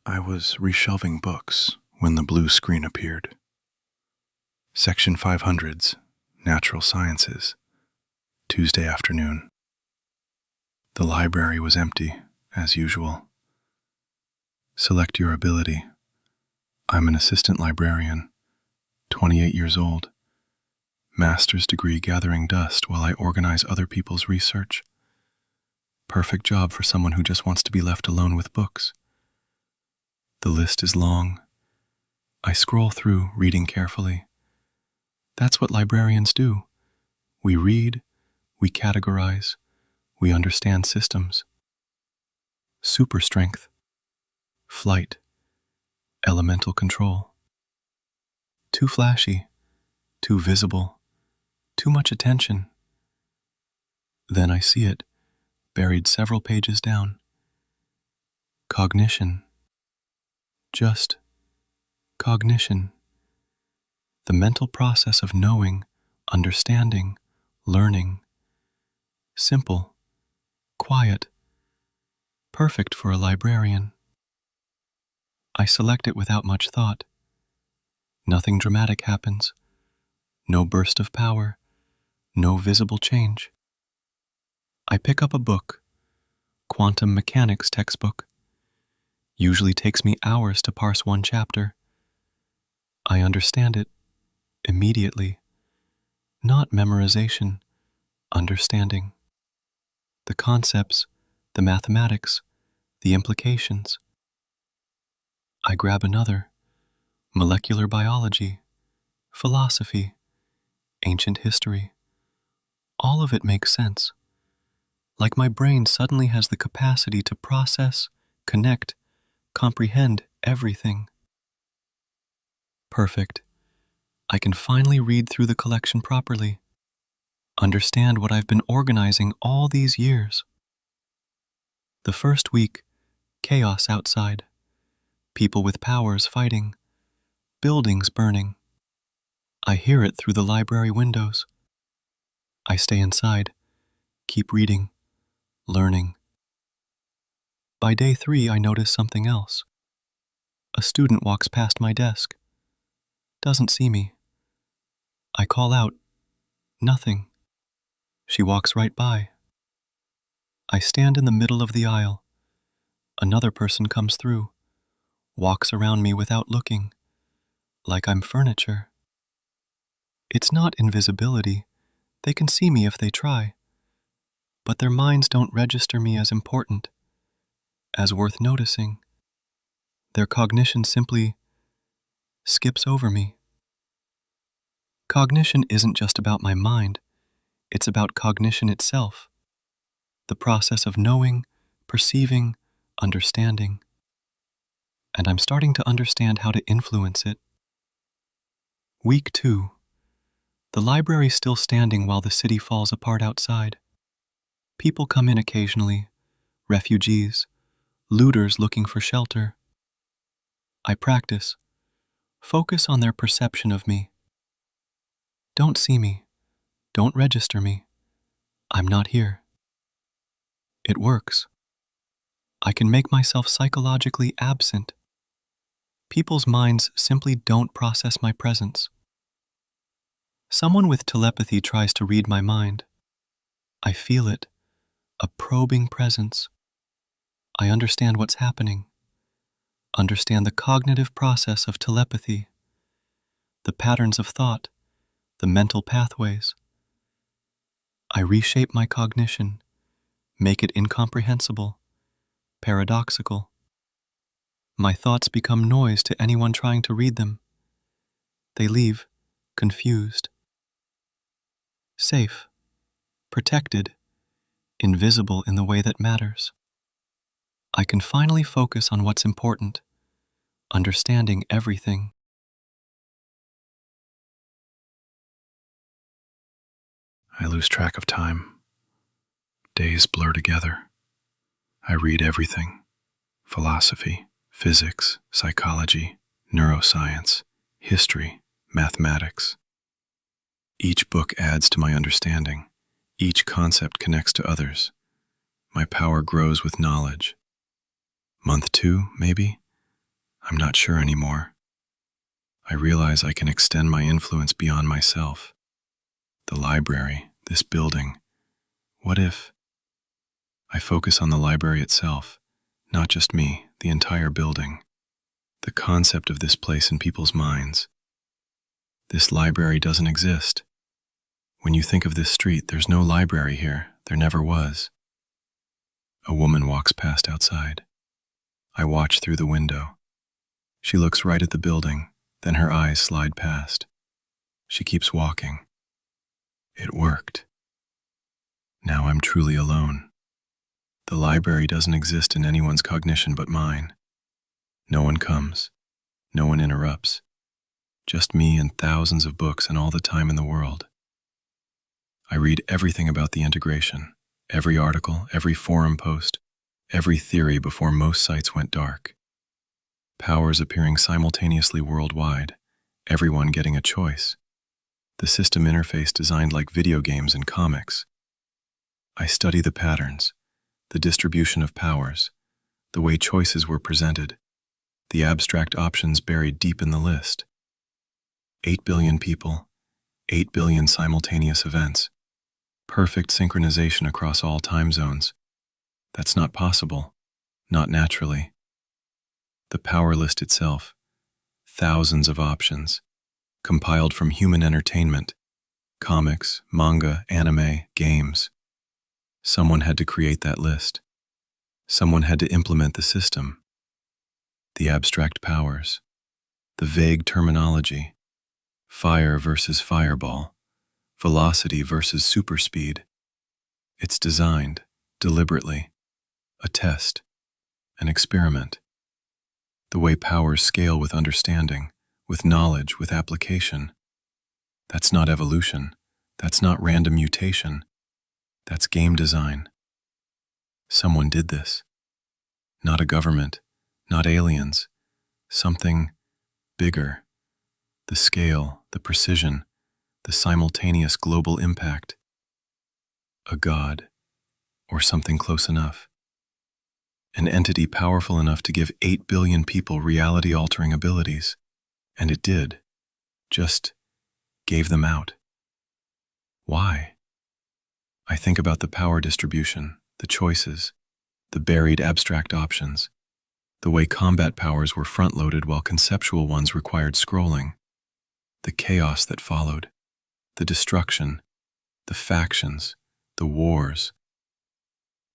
I was reshelving books when the blue screen appeared. Section 500's Natural Sciences, Tuesday afternoon. The library was empty, as usual. Select your ability. I'm an assistant librarian, 28 years old. Master's degree gathering dust while I organize other people's research. Perfect job for someone who just wants to be left alone with books. The list is long. I scroll through, reading carefully. That's what librarians do. We read, we categorize, we understand systems. Super strength, flight, elemental control. Too flashy, too visible, too much attention. Then I see it, buried several pages down. Cognition. Just cognition. The mental process of knowing, understanding, learning. Simple, quiet, perfect for a librarian. I select it without much thought. Nothing dramatic happens. No burst of power. No visible change. I pick up a book, quantum mechanics textbook. Usually takes me hours to parse one chapter. I understand it immediately. Not memorization, understanding. The concepts, the mathematics, the implications. I grab another, molecular biology, philosophy, ancient history. All of it makes sense. Like my brain suddenly has the capacity to process, connect, comprehend everything. Perfect. I can finally read through the collection properly, understand what I've been organizing all these years. The first week, chaos outside, people with powers fighting, buildings burning. I hear it through the library windows. I stay inside, keep reading, learning. By day 3, I notice something else. A student walks past my desk. Doesn't see me. I call out, nothing. She walks right by. I stand in the middle of the aisle. Another person comes through, walks around me without looking, like I'm furniture. It's not invisibility. They can see me if they try. But their minds don't register me as important, as worth noticing. Their cognition simply skips over me. Cognition isn't just about my mind, it's about cognition itself, the process of knowing, perceiving, understanding. And I'm starting to understand how to influence it. Week 2. The library's still standing while the city falls apart outside. People come in occasionally, refugees, looters looking for shelter. I practice. Focus on their perception of me. Don't see me. Don't register me. I'm not here. It works. I can make myself psychologically absent. People's minds simply don't process my presence. Someone with telepathy tries to read my mind. I feel it, a probing presence. I understand what's happening. Understand the cognitive process of telepathy, the patterns of thought, the mental pathways. I reshape my cognition, make it incomprehensible, paradoxical. My thoughts become noise to anyone trying to read them. They leave, confused. Safe, protected, invisible in the way that matters. I can finally focus on what's important, understanding everything. I lose track of time. Days blur together. I read everything: philosophy, physics, psychology, neuroscience, history, mathematics. Each book adds to my understanding. Each concept connects to others. My power grows with knowledge. Month 2, maybe? I'm not sure anymore. I realize I can extend my influence beyond myself. The library, this building. What if I focus on the library itself, not just me, the entire building, the concept of this place in people's minds. This library doesn't exist. When you think of this street, there's no library here. There never was. A woman walks past outside. I watch through the window. She looks right at the building, then her eyes slide past. She keeps walking. It worked. Now I'm truly alone. The library doesn't exist in anyone's cognition but mine. No one comes. No one interrupts. Just me and thousands of books and all the time in the world. I read everything about the integration, every article, every forum post, every theory before most sites went dark. Powers appearing simultaneously worldwide, everyone getting a choice. The system interface designed like video games and comics. I study the patterns, the distribution of powers, the way choices were presented, the abstract options buried deep in the list. 8 billion people, 8 billion simultaneous events, perfect synchronization across all time zones. That's not possible, not naturally. The power list itself, thousands of options, compiled from human entertainment, comics, manga, anime, games. Someone had to create that list. Someone had to implement the system. The abstract powers, the vague terminology, fire versus fireball, velocity versus superspeed. It's designed, deliberately, a test, an experiment. The way powers scale with understanding, with knowledge, with application. That's not evolution. That's not random mutation. That's game design. Someone did this. Not a government, not aliens. Something bigger. The scale, the precision, the simultaneous global impact. A god, or something close enough. An entity powerful enough to give 8 billion people reality-altering abilities. And it did. Just gave them out. Why? I think about the power distribution, the choices, the buried abstract options, the way combat powers were front-loaded while conceptual ones required scrolling, the chaos that followed, the destruction, the factions, the wars.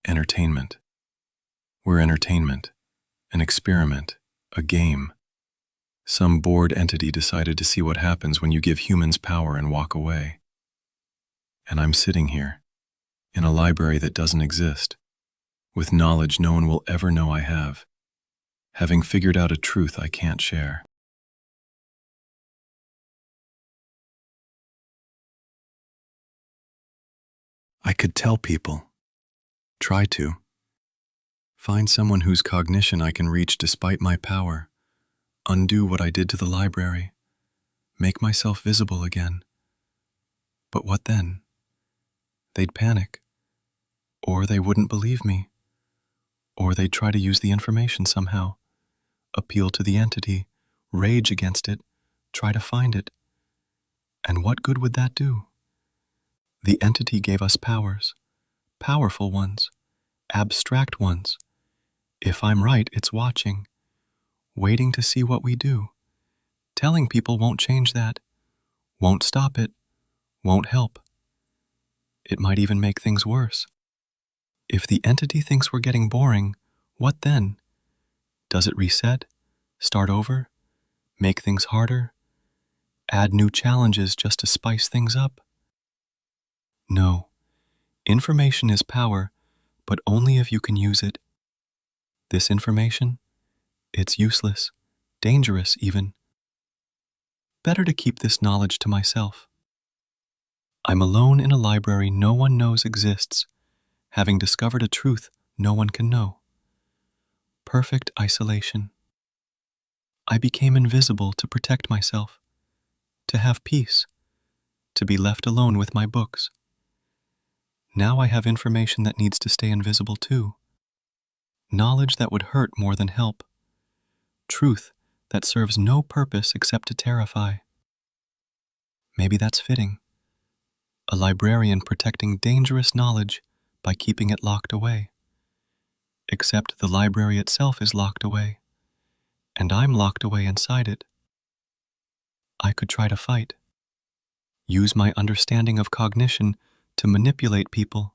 Entertainment. We're entertainment, an experiment, a game. Some bored entity decided to see what happens when you give humans power and walk away. And I'm sitting here, in a library that doesn't exist, with knowledge no one will ever know I have, having figured out a truth I can't share. I could tell people, try to, find someone whose cognition I can reach despite my power, undo what I did to the library, make myself visible again. But what then? They'd panic, or they wouldn't believe me, or they'd try to use the information somehow, appeal to the entity, rage against it, try to find it. And what good would that do? The entity gave us powers, powerful ones, abstract ones. If I'm right, it's watching, waiting to see what we do. Telling people won't change that, won't stop it, won't help. It might even make things worse. If the entity thinks we're getting boring, what then? Does it reset, start over, make things harder, add new challenges just to spice things up? No. Information is power, but only if you can use it. This information, it's useless, dangerous even. Better to keep this knowledge to myself. I'm alone in a library no one knows exists, having discovered a truth no one can know. Perfect isolation. I became invisible to protect myself, to have peace, to be left alone with my books. Now I have information that needs to stay invisible too. Knowledge that would hurt more than help. Truth that serves no purpose except to terrify. Maybe that's fitting. A librarian protecting dangerous knowledge by keeping it locked away. Except the library itself is locked away, and I'm locked away inside it. I could try to fight. Use my understanding of cognition to manipulate people.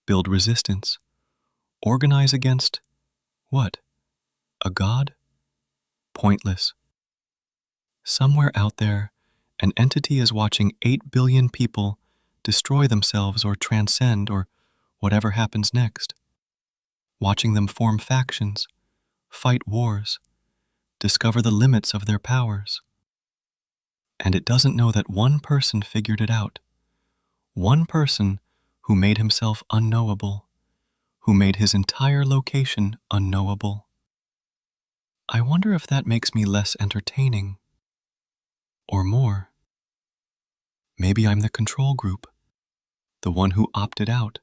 Build resistance. Organize against what? A god? Pointless. Somewhere out there, an entity is watching 8 billion people destroy themselves or transcend or whatever happens next. Watching them form factions, fight wars, discover the limits of their powers. And it doesn't know that one person figured it out. One person who made himself unknowable, who made his entire location unknowable. I wonder if that makes me less entertaining. Or more. Maybe I'm the control group, the one who opted out,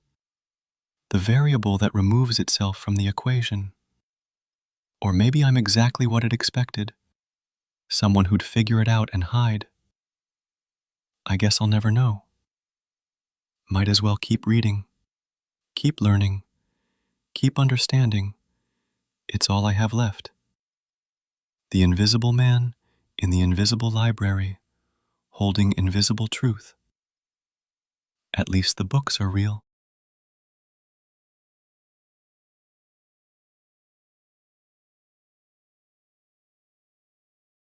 the variable that removes itself from the equation. Or maybe I'm exactly what it expected, someone who'd figure it out and hide. I guess I'll never know. Might as well keep reading, keep learning, keep understanding. It's all I have left. The invisible man in the invisible library, holding invisible truth. At least the books are real.